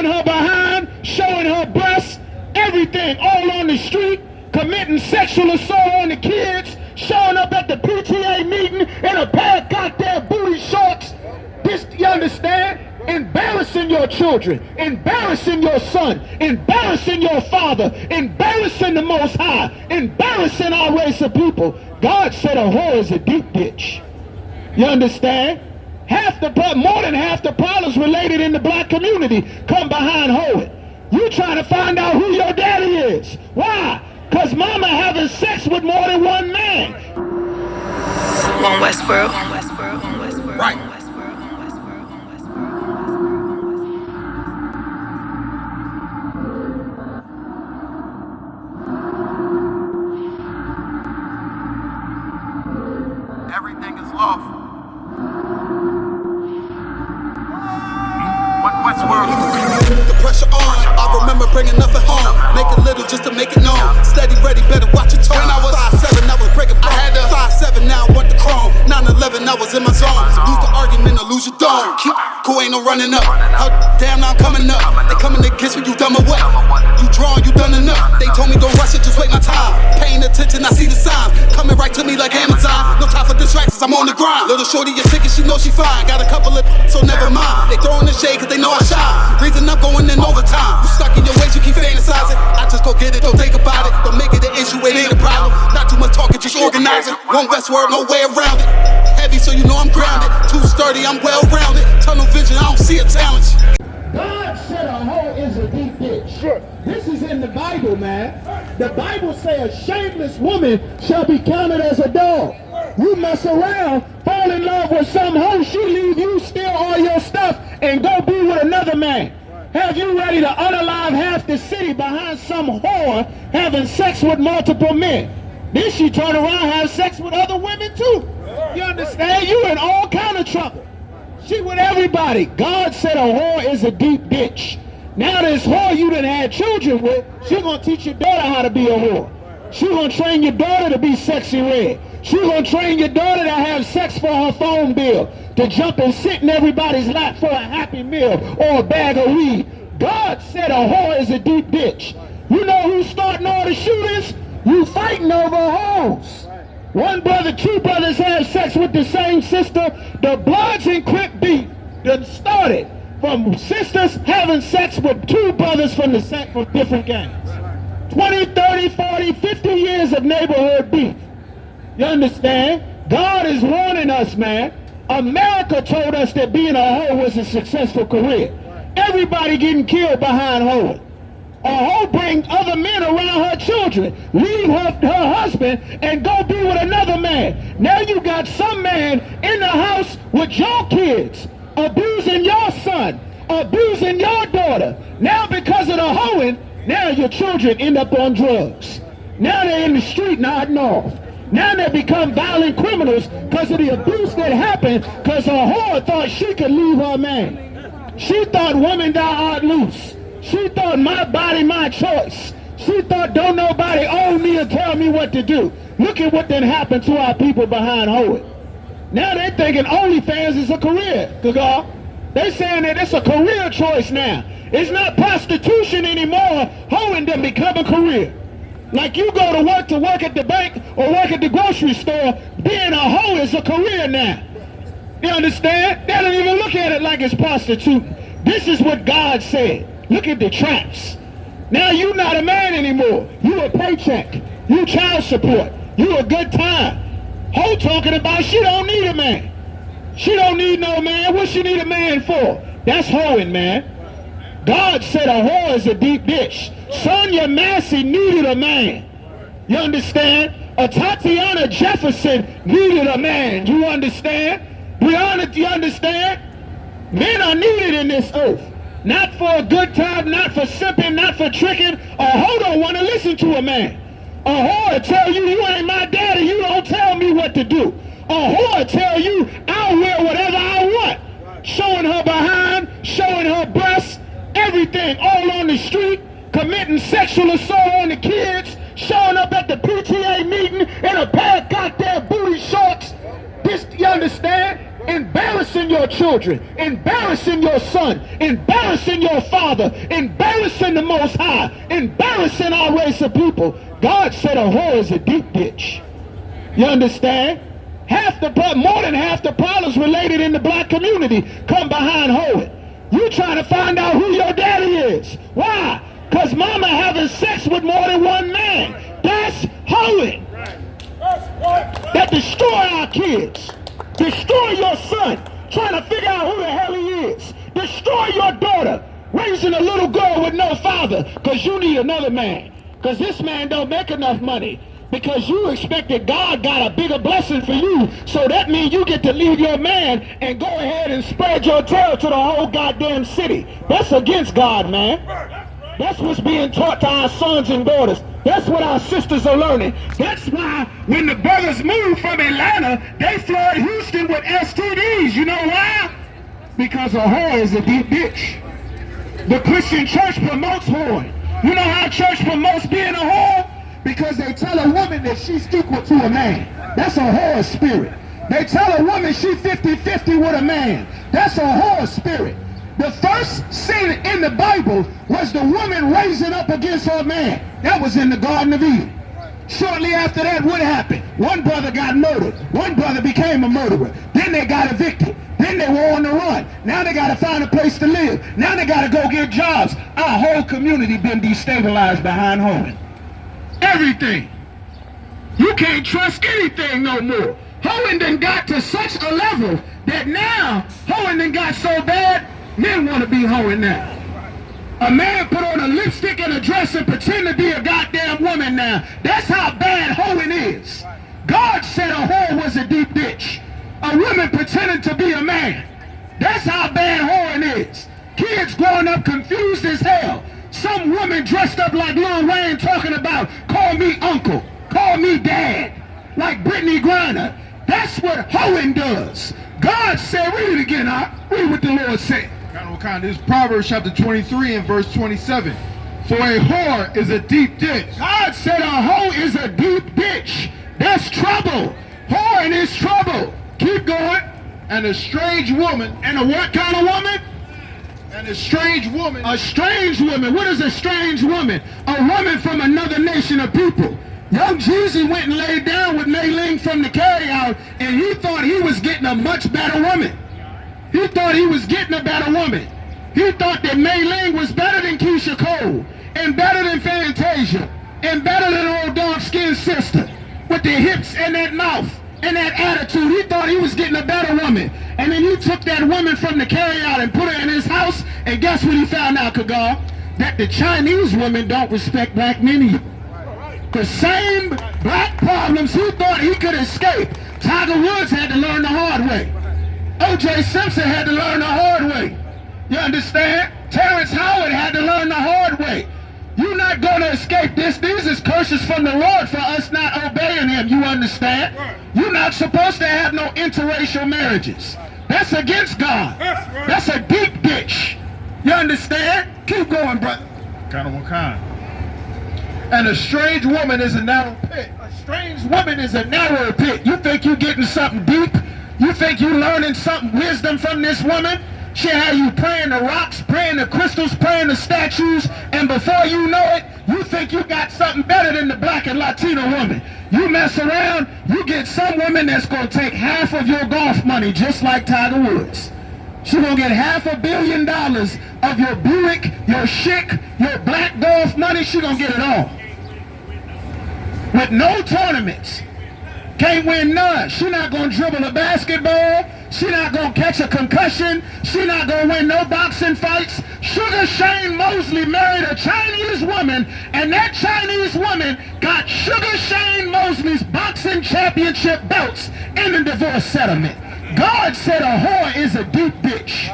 showing her behind, showing her breasts, everything, all on the street, committing sexual assault on the kids, showing up at the PTA meeting in a pair of goddamn booty shorts. This, you understand? Embarrassing your children, embarrassing your son, embarrassing your father, embarrassing the Most High, embarrassing our race of people. God said a whore is a deep ditch. You understand? More than half the problems related in the black community come behind hoeing. You trying to find out who your daddy is. Why? Because mama having sex with more than one man. On Westboro. Right. Everything is lawful. Westworld. The pressure on. I remember bringing nothing home. Make it little just to make it known. Steady, ready, better watch your tone. When I was 5'7", I was breaking bones. I had 5'7", now I want the chrome. 9'11", I was in my zone. Lose the argument or lose your dome. Keep cool, ain't no running up. Damn, now I'm coming up. They coming to kiss me, you dumb or what? You drawing, you done enough. They told me don't rush it, just wait my time. Paying attention, I see the signs. Coming right to me like Amazon. No time for distractions, I'm on the grind. Little shorty, your ticket, she know she fine. Got a couple of so never mind. They throwing the shade cause they know I shine. Reason I'm going in overtime. You stuck in your ways, you keep fantasizing. I just go get it, don't think about it. Don't make it an issue, it ain't a problem. Not too much talking, just organizing. One Westward, no way around it. Heavy, so you know I'm grounded. Too sturdy, I'm well rounded. Tunnel vision, I don't see a challenge. God said a hoe is a deep ditch. This is in the Bible, man. The Bible says a shameless woman shall be counted as a dog. You mess around, fall in love with some hoe, she leave you, steal all your stuff, and go be with another man. Have you ready to unalive half the city behind some whore having sex with multiple men? Then she turn around and have sex with other women too. You understand? You in all kind of trouble. She with everybody. God said a whore is a deep ditch. Now this whore you done had children with, she gonna teach your daughter how to be a whore. She gonna train your daughter to be sexy red. She gonna train your daughter to have sex for her phone bill, to jump and sit in everybody's lap for a Happy Meal or a bag of weed. God said a whore is a deep ditch. You know who's starting all the shootings? You fighting over hoes. One brother, two brothers have sex with the same sister. The Bloods and Crip beef that started from sisters having sex with two brothers from different gangs. 20, 30, 40, 50 years of neighborhood beef. You understand? God is warning us, man. America told us that being a hoe was a successful career. Everybody getting killed behind hoeing. A hoe bring other men around her children, leave her husband, and go be with another man. Now you got some man in the house with your kids, abusing your son, abusing your daughter. Now because of the hoeing, now your children end up on drugs. Now they're in the street nodding off. Now they become violent criminals because of the abuse that happened because a whore thought she could leave her man. She thought women die out loose. She thought my body, my choice. She thought don't nobody own me or tell me what to do. Look at what then happened to our people behind hoeing. Now they thinking OnlyFans is a career. They saying that it's a career choice now. It's not prostitution anymore. Hoeing then become a career. Like you go to work at the bank or work at the grocery store, being a hoe is a career now. You understand? They don't even look at it like it's prostituting. This is what God said. Look at the traps. Now you not a man anymore. You a paycheck. You child support. You a good time. Hoe talking about she don't need a man. She don't need no man. What she need a man for? That's hoeing, man. God said a whore is a deep ditch. Sonia Massey needed a man. You understand? A Tatiana Jefferson needed a man. You understand? Brianna, do you understand? Men are needed in this earth. Not for a good time, not for simping, not for tricking. A hoe don't want to listen to a man. A whore will tell you, you ain't my daddy, you don't tell me what to do. A whore will tell you, I'll wear whatever I want. Showing her behind, showing her breasts, everything, all on the street, committing sexual assault on the kids, showing up at the PTA meeting in a pair of goddamn booty shorts. This, you understand? Embarrassing embarrassing your children, embarrassing your son, embarrassing your father, embarrassing the Most High, embarrassing our race of people. God said a whore is a deep ditch. You understand? More than half the problems related in the black community come behind hoeing. You trying to find out who your daddy is. Why? Because mama having sex with more than one man. That's hoeing. That destroy our kids. Destroy your son, trying to figure out who the hell he is. Destroy your daughter, raising a little girl with no father, because you need another man. Because this man don't make enough money. Because you expected God got a bigger blessing for you. So that means you get to leave your man and go ahead and spread your tail to the whole goddamn city. That's against God, man. That's what's being taught to our sons and daughters. That's what our sisters are learning. That's why when the brothers moved from Atlanta, they flooded Houston with STDs. You know why? Because a whore is a deep ditch. The Christian church promotes whoring. You know how church promotes being a whore? Because they tell a woman that she's equal to a man. That's a whore spirit. They tell a woman she's 50-50 with a man. That's a whore spirit. The first sin in the Bible was the woman raising up against her man. That was in the Garden of Eden. Shortly after that, what happened? One brother got murdered. One brother became a murderer. Then they got evicted. Then they were on the run. Now they got to find a place to live. Now they got to go get jobs. Our whole community been destabilized behind hoeing. Everything. You can't trust anything no more. Hoeing done got to such a level that now hoeing done got so bad, men want to be hoeing now. A man put on a lipstick and a dress and pretend to be a goddamn woman now. That's how bad hoeing is. God said a whore was a deep ditch. A woman pretending to be a man. That's how bad hoeing is. Kids growing up confused as hell. Some woman dressed up like Lil Wayne talking about, call me uncle, call me dad, like Brittany Griner. That's what hoeing does. God said, read it again, read what the Lord said. This is Proverbs chapter 23 and verse 27. For a whore is a deep ditch. God said a hoe is a deep ditch. That's trouble. Whoring is trouble. Keep going. And a strange woman. And a what kind of woman? And a strange woman. A strange woman. What is a strange woman? A woman from another nation of people. Young Jeezy went and laid down with Mei Ling from the carryout, and he thought he was getting a much better woman. He thought he was getting a better woman. He thought that Mei Ling was better than Keisha Cole, and better than Fantasia, and better than old dark-skinned sister, with the hips and that mouth and that attitude. He thought he was getting a better woman. And then he took that woman from the carryout and put her in his house, and guess what he found out, Kagar? That the Chinese women don't respect black men either. The same black problems he thought he could escape, Tiger Woods had to learn the hard way. O.J. Simpson had to learn the hard way. You understand? Terrence Howard had to learn the hard way. You're not going to escape this. These is curses from the Lord for us not obeying him. You understand? You're not supposed to have no interracial marriages. That's against God. That's a deep ditch. You understand? Keep going, brother. And a strange woman is a narrow pit. A strange woman is a narrow pit. You think you're getting something deep? You think you're learning something wisdom from this woman? She had you praying to rocks, praying to crystals, praying to statues, and before you know it, you think you got something better than the black and Latino woman. You mess around, you get some woman that's going to take half of your golf money, just like Tiger Woods. She's going to get $500 million of your Buick, your Chic, your black golf money. She's going to get it all. With no tournaments. Can't win none. She's not going to dribble a basketball. She's not going to catch a concussion. She's not going to win no boxing fights. Sugar Shane Mosley married a Chinese woman, and that Chinese woman got Sugar Shane Mosley's boxing championship belts in the divorce settlement. God said a whore is a deep ditch.